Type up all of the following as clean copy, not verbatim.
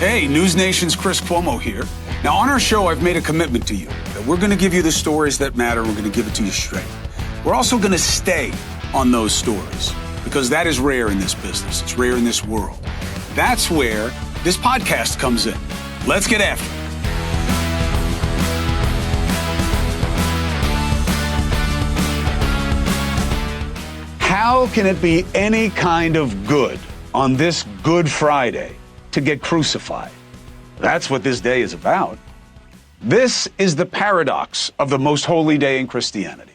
Hey, NewsNation's Chris Cuomo here. Now, on our show, I've made a commitment to you that we're going to give you the stories that matter. We're going to give it to you straight. We're also going to stay on those stories because that is rare in this business. It's rare in this world. That's where this podcast comes in. Let's get after it. How can it be any kind of good on this Good Friday to get crucified? That's what this day is about. This is the paradox of the most holy day in Christianity.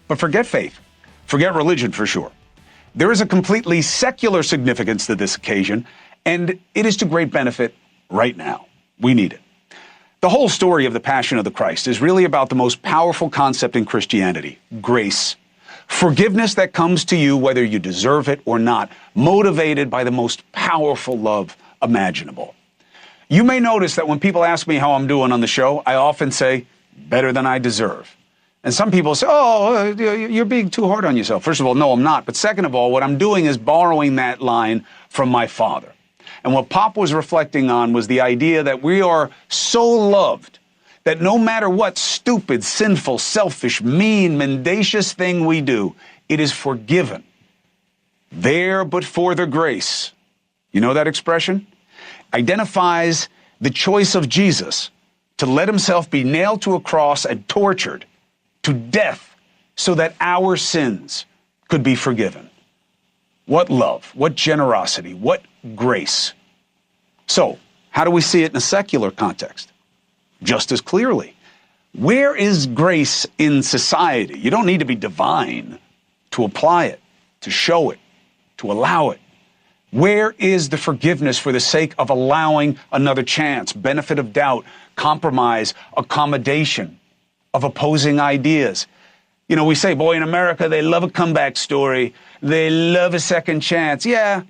But forget faith, forget religion for sure. There is a completely secular significance to this occasion, and it is to great benefit right now. We need it. The whole story of the Passion of the Christ is really about the most powerful concept in Christianity, grace. Forgiveness that comes to you whether you deserve it or not, motivated by the most powerful love imaginable. You may notice that when people ask me how I'm doing on the show, I often say, better than I deserve. And some people say, oh, you're being too hard on yourself. First of all, no, I'm not. But second of all, what I'm doing is borrowing that line from my father. And what Pop was reflecting on was the idea that we are so loved that no matter what stupid, sinful, selfish, mean, mendacious thing we do, it is forgiven. There but for the grace. You know that expression? Identifies the choice of Jesus to let himself be nailed to a cross and tortured to death so that our sins could be forgiven. What love, what generosity, what grace. So, how do we see it in a secular context? Just as clearly. Where is grace in society? You don't need to be divine to apply it, to show it, to allow it. Where is the forgiveness for the sake of allowing another chance, benefit of doubt, compromise, accommodation, of opposing ideas? You know, we say, boy, in America, they love a comeback story. They love a second chance. Yeah.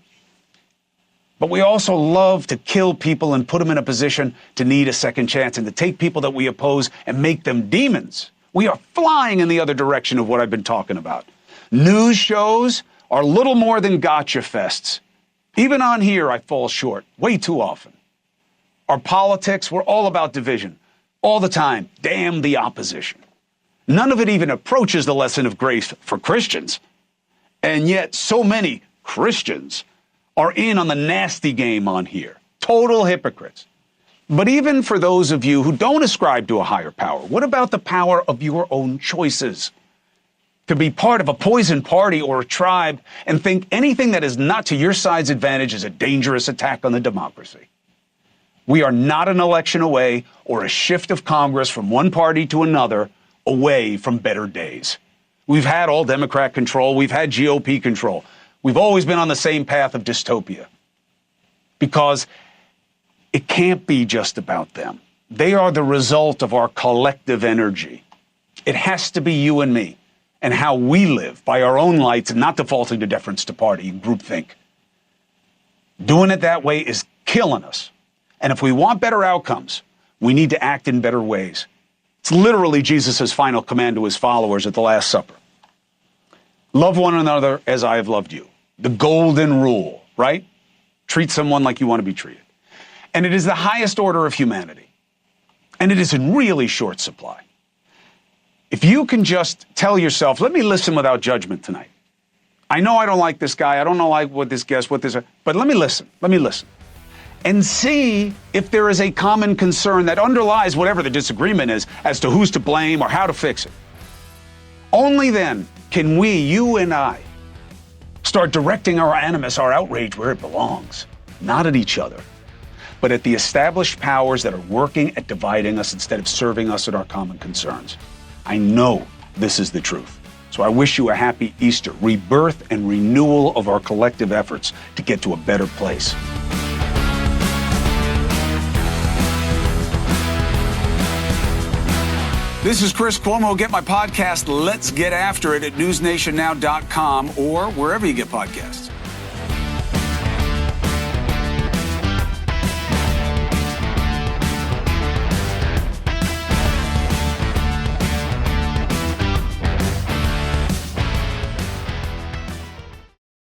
But we also love to kill people and put them in a position to need a second chance and to take people that we oppose and make them demons. We are flying in the other direction of what I've been talking about. News shows are little more than gotcha fests. Even on here, I fall short way too often. Our politics, we're all about division. All the time. Damn the opposition. None of it even approaches the lesson of grace for Christians. And yet so many Christians are in on the nasty game on here. Total hypocrites. But even for those of you who don't ascribe to a higher power, what about the power of your own choices? To be part of a poison party or a tribe and think anything that is not to your side's advantage is a dangerous attack on the democracy. We are not an election away or a shift of Congress from one party to another away from better days. We've had all Democrat control. We've had GOP control. We've always been on the same path of dystopia because it can't be just about them. They are the result of our collective energy. It has to be you and me and how we live by our own lights and not defaulting to deference to party and groupthink. Doing it that way is killing us. And if we want better outcomes, we need to act in better ways. It's literally Jesus' final command to his followers at the Last Supper. Love one another as I have loved you. The golden rule, right? Treat someone like you want to be treated. And it is the highest order of humanity. And it is in really short supply. If you can just tell yourself, let me listen without judgment tonight. I know I don't like this guy. I don't know like what this guest, what this, but let me listen. Let me listen. And see if there is a common concern that underlies whatever the disagreement is as to who's to blame or how to fix it. Only then can we, you and I, start directing our animus, our outrage where it belongs, not at each other, but at the established powers that are working at dividing us instead of serving us at our common concerns. I know this is the truth. So I wish you a happy Easter, rebirth and renewal of our collective efforts to get to a better place. This is Chris Cuomo. Get my podcast, Let's Get After It, at newsnationnow.com or wherever you get podcasts.